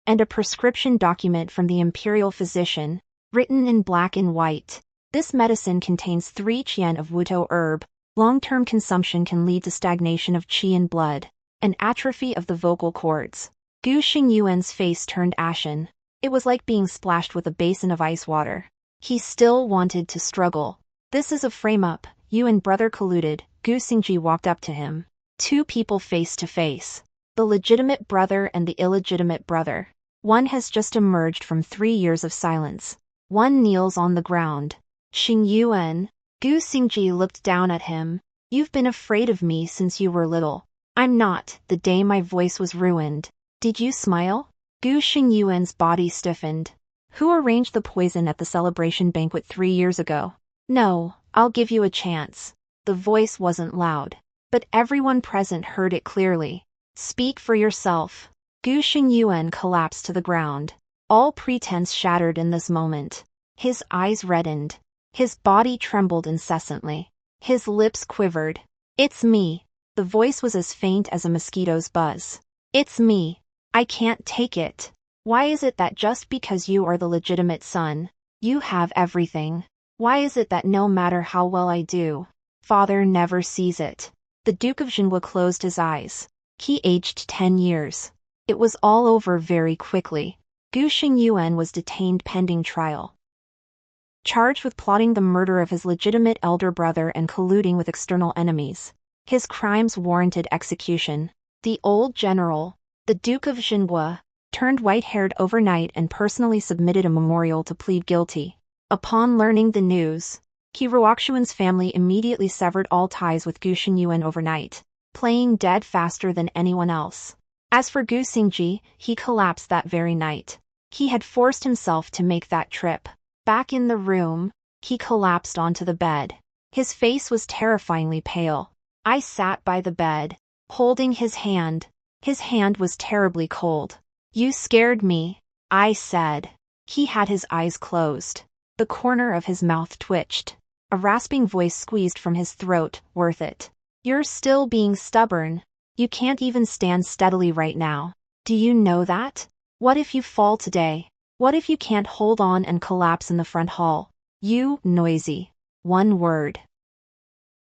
A: and a prescription document from the imperial physician, written in black and white. This medicine contains 3 qian of wuto herb. Long-term consumption can lead to stagnation of qi in blood, and atrophy of the vocal cords. Gu Xingyuan's face turned ashen. It was like being splashed with a basin of ice water. He still wanted to struggle. This is a frame-up. You and brother colluded. Gu Xingji walked up to him. 2 people face to face. The legitimate brother and the illegitimate brother. One has just emerged from 3 years of silence. One kneels on the ground. Xingyuan. Gu Xingji looked down at him. You've been afraid of me since you were little. I'm not. The day my voice was ruined. Did you smile? Gu Xingyuan's body stiffened. Who arranged the poison at the celebration banquet 3 years ago? No, I'll give you a chance. The voice wasn't loud, but everyone present heard it clearly. Speak for yourself. Gu Xingyuan collapsed to the ground. All pretense shattered in this moment. His eyes reddened. His body trembled incessantly. His lips quivered. It's me. The voice was as faint as a mosquito's buzz. It's me. I can't take it. Why is it that just because you are the legitimate son, you have everything? Why is it that no matter how well I do, father never sees it? The Duke of Jinhua closed his eyes. He aged 10 years. It was all over very quickly. Gu Xingyuan was detained pending trial, charged with plotting the murder of his legitimate elder brother and colluding with external enemies. His crimes warranted execution. The old general, the Duke of Jinhua, turned white-haired overnight and personally submitted a memorial to plead guilty. Upon learning the news, Qi Ruoxuan's family immediately severed all ties with Gu Xingyuan overnight, playing dead faster than anyone else. As for Gu Xingji, he collapsed that very night. He had forced himself to make that trip. Back in the room, he collapsed onto the bed. His face was terrifyingly pale. I sat by the bed, holding his hand. His hand was terribly cold. You scared me, I said. He had his eyes closed. The corner of his mouth twitched. A rasping voice squeezed from his throat. Worth it. You're still being stubborn. You can't even stand steadily right now. Do you know that? What if you fall today? What if you can't hold on and collapse in the front hall? You, noisy. One word.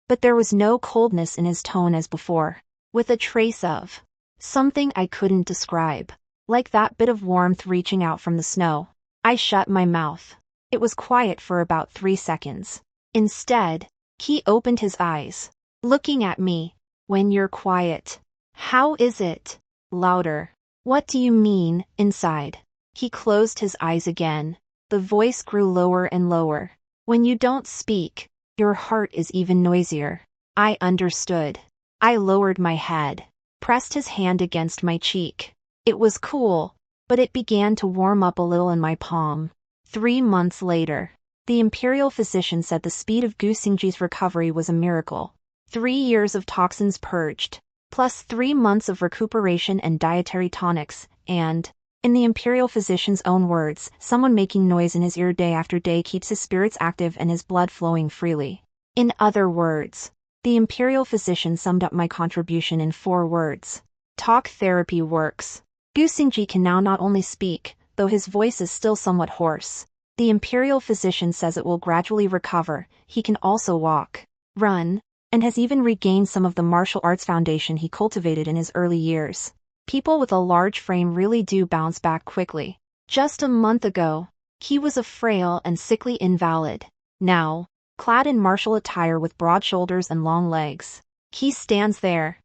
A: But there was no coldness in his tone as before, with a trace of something I couldn't describe, like that bit of warmth reaching out from the snow. I shut my mouth. It was quiet for about 3 seconds. Instead, he opened his eyes, looking at me. When you're quiet. How is it? Louder. What do you mean, inside? He closed his eyes again. The voice grew lower and lower. When you don't speak, your heart is even noisier. I understood. I lowered my head, pressed his hand against my cheek. It was cool, but it began to warm up a little in my palm. 3 months later, the imperial physician said the speed of Gu Xingji's recovery was a miracle. 3 years of toxins purged, plus 3 months of recuperation and dietary tonics, and, in the imperial physician's own words, someone making noise in his ear day after day keeps his spirits active and his blood flowing freely. In other words, the imperial physician summed up my contribution in 4 words. Talk therapy works. Gu Xingji can now not only speak, though his voice is still somewhat hoarse. The imperial physician says it will gradually recover. He can also walk, run, and has even regained some of the martial arts foundation he cultivated in his early years. People with a large frame really do bounce back quickly. Just a month ago, he was a frail and sickly invalid. Now, clad in martial attire with broad shoulders and long legs, he stands there.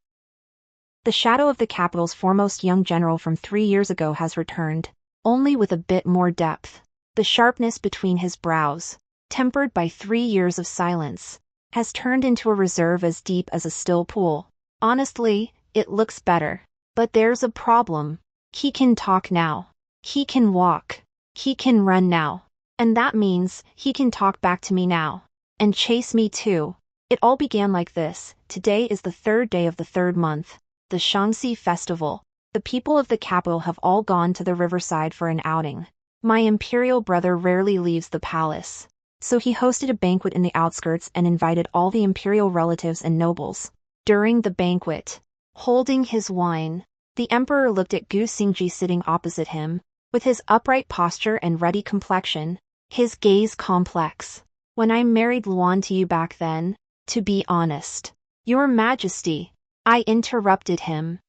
A: The shadow of the capital's foremost young general from 3 years ago has returned, only with a bit more depth. The sharpness between his brows, tempered by 3 years of silence, has turned into a reserve as deep as a still pool. Honestly, it looks better. But there's a problem. He can talk now. He can walk. He can run now. And that means he can talk back to me now. And chase me too. It all began like this. Today is the 3rd day of the 3rd month, the Shangxi festival. The people of the capital have all gone to the riverside for an outing. My imperial brother rarely leaves the palace, so he hosted a banquet in the outskirts and invited all the imperial relatives and nobles. During the banquet, holding his wine, the emperor looked at Gu Xingji sitting opposite him, with his upright posture and ruddy complexion, his gaze complex. When I married Luan to you back then, to be honest, Your Majesty, I interrupted him.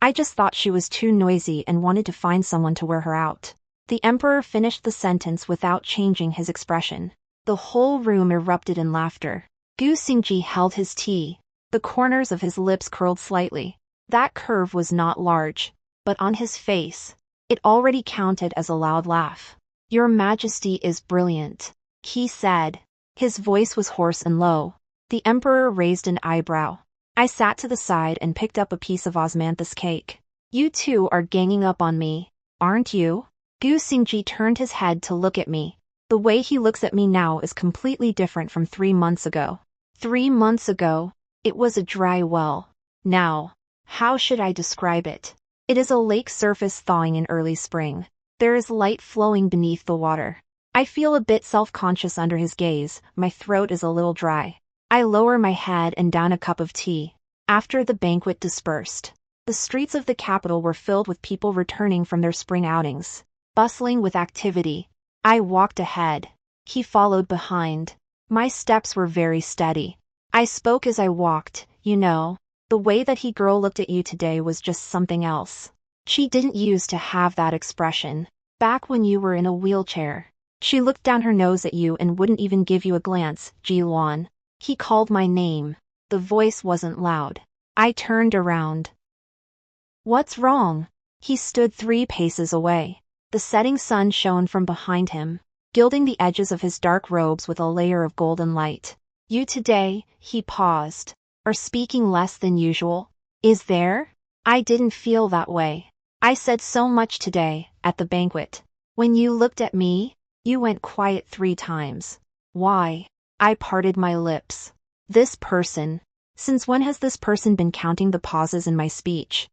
A: I just thought she was too noisy and wanted to find someone to wear her out. The emperor finished the sentence without changing his expression. The whole room erupted in laughter. Gu Xingji held his tea. The corners of his lips curled slightly. That curve was not large, but on his face, it already counted as a loud laugh. Your Majesty is brilliant, he said. His voice was hoarse and low. The emperor raised an eyebrow. I sat to the side and picked up a piece of osmanthus cake. You two are ganging up on me, aren't you? Gu Xingji turned his head to look at me. The way he looks at me now is completely different from 3 months ago. 3 months ago, it was a dry well. Now, how should I describe it? It is a lake surface thawing in early spring. There is light flowing beneath the water. I feel a bit self-conscious under his gaze. My throat is a little dry. I lower my head and down a cup of tea. After the banquet dispersed, the streets of the capital were filled with people returning from their spring outings, bustling with activity. I walked ahead. He followed behind. My steps were very steady. I spoke as I walked. You know, the way that girl looked at you today was just something else. She didn't used to have that expression. Back when you were in a wheelchair, she looked down her nose at you and wouldn't even give you a glance. Ji Luan. He called my name. The voice wasn't loud. I turned around. What's wrong? He stood 3 paces away. The setting sun shone from behind him, gilding the edges of his dark robes with a layer of golden light. You today, he paused, are speaking less than usual. Is there? I didn't feel that way. I said so much today, at the banquet. When you looked at me, you went quiet 3 times. Why? I parted my lips. This person. Since when has this person been counting the pauses in my speech?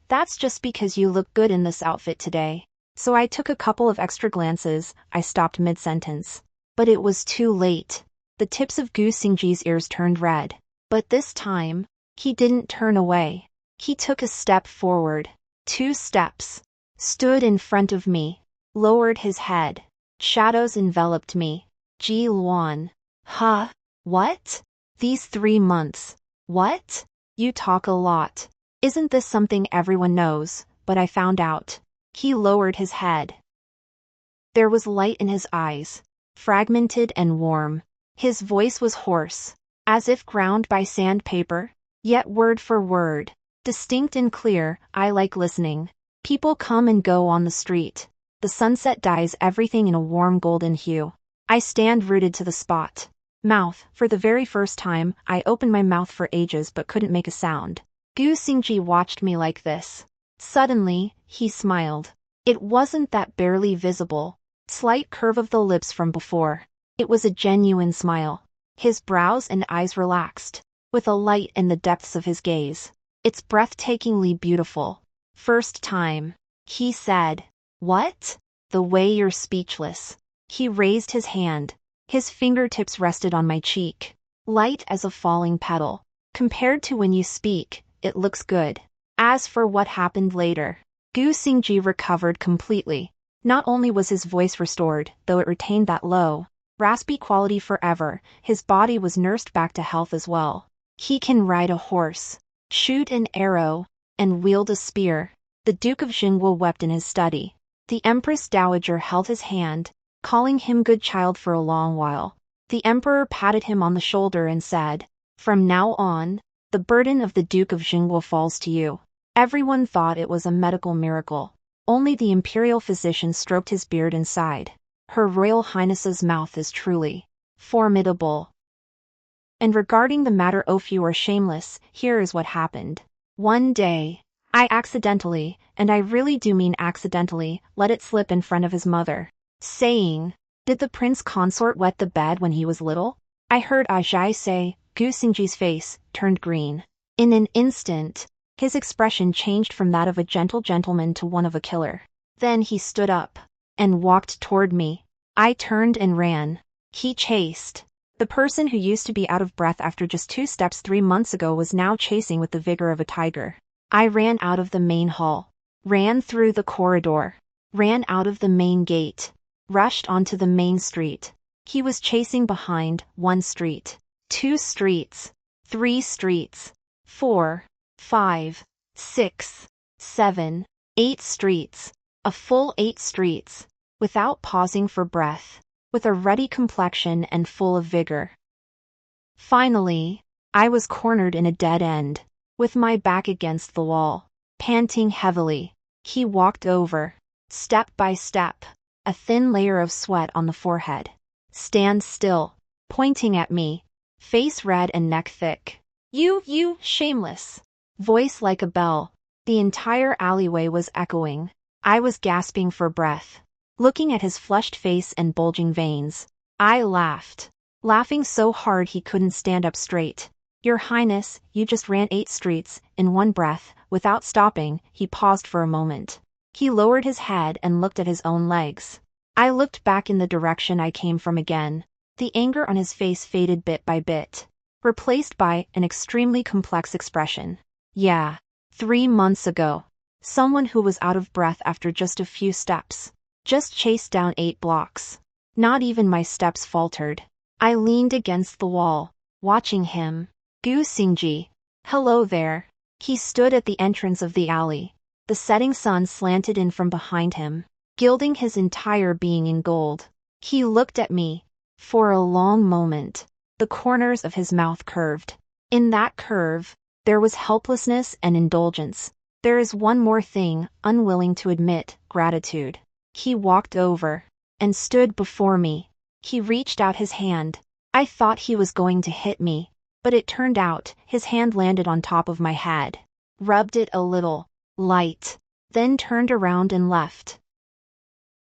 A: That's just because you look good in this outfit today. So I took a couple of extra glances. I stopped mid-sentence. But it was too late. The tips of Gu Xingji's ears turned red. But this time, he didn't turn away. He took a step forward. 2 steps. Stood in front of me. Lowered his head. Shadows enveloped me. Ji Luan. Huh? What? These 3 months. What? You talk a lot. Isn't this something everyone knows? But I found out. He lowered his head. There was light in his eyes, fragmented and warm. His voice was hoarse, as if ground by sandpaper, yet word for word, distinct and clear. I like listening. People come and go on the street. The sunset dyes everything in a warm golden hue. I stand rooted to the spot. Mouth. For the very first time, I opened my mouth for ages but couldn't make a sound. Gu Xingji watched me like this. Suddenly, he smiled. It wasn't that barely visible, slight curve of the lips from before. It was a genuine smile. His brows and eyes relaxed, with a light in the depths of his gaze. It's breathtakingly beautiful. First time. He said. What? The way you're speechless. He raised his hand. His fingertips rested on my cheek, light as a falling petal. Compared to when you speak, it looks good. As for what happened later, Gu Xingji recovered completely. Not only was his voice restored, though it retained that low, raspy quality forever, his body was nursed back to health as well. He can ride a horse, shoot an arrow, and wield a spear. The Duke of Jingwo wept in his study. The Empress Dowager held his hand, calling him good child for a long while. The Emperor patted him on the shoulder and said, "From now on, the burden of the Duke of Jingwo falls to you." Everyone thought it was a medical miracle. Only the imperial physician stroked his beard and sighed. Her Royal Highness's mouth is truly formidable. And regarding the matter of you are shameless, here is what happened. One day, I accidentally, and I really do mean accidentally, let it slip in front of his mother, saying, "Did the prince consort wet the bed when he was little?" I heard Ajay say. Gu Xingji's face turned green. In an instant, his expression changed from that of a gentle gentleman to one of a killer. Then he stood up and walked toward me. I turned and ran. He chased. The person who used to be out of breath after just 2 steps 3 months ago was now chasing with the vigor of a tiger. I ran out of the main hall, ran through the corridor, ran out of the main gate, rushed onto the main street. He was chasing behind. 1 street, 2 streets, 3 streets, 4, 5, 6, 7, 8 streets, a full 8 streets, without pausing for breath, with a ruddy complexion and full of vigor. Finally, I was cornered in a dead end, with my back against the wall, panting heavily. He walked over, step by step, a thin layer of sweat on the forehead. Stand still, pointing at me, face red and neck thick. You, shameless. Voice like a bell. The entire alleyway was echoing. I was gasping for breath, looking at his flushed face and bulging veins. I laughed, laughing so hard he couldn't stand up straight. Your Highness, you just ran 8 streets, in one breath, without stopping. He paused for a moment. He lowered his head and looked at his own legs. I looked back in the direction I came from again. The anger on his face faded bit by bit, replaced by an extremely complex expression. Yeah, 3 months ago. Someone who was out of breath after just a few steps. Just chased down 8 blocks. Not even my steps faltered. I leaned against the wall, watching him. Gu Xingji. Hello there. He stood at the entrance of the alley. The setting sun slanted in from behind him, gilding his entire being in gold. He looked at me. For a long moment, the corners of his mouth curved. In that curve, there was helplessness and indulgence. There is one more thing, unwilling to admit, gratitude. He walked over and stood before me. He reached out his hand. I thought he was going to hit me, but it turned out his hand landed on top of my head, rubbed it a little, light, then turned around and left.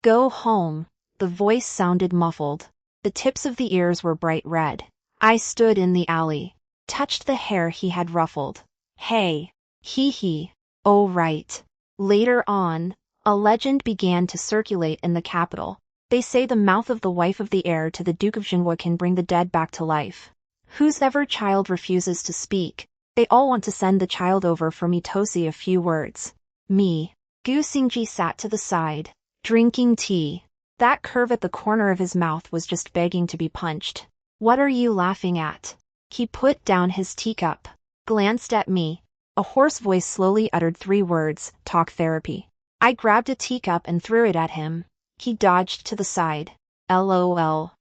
A: Go home. The voice sounded muffled. The tips of the ears were bright red. I stood in the alley, touched the hair he had ruffled. Hey. Hee. Oh right. Later on, a legend began to circulate in the capital. They say the mouth of the wife of the heir to the Duke of Jingwo can bring the dead back to life. Whosever child refuses to speak, they all want to send the child over for me to say a few words. Me. Gu Xingji sat to the side, drinking tea. That curve at the corner of his mouth was just begging to be punched. What are you laughing at? He put down his teacup, glanced at me. A hoarse voice slowly uttered 3 words, talk therapy. I grabbed a teacup and threw it at him. He dodged to the side. LOL.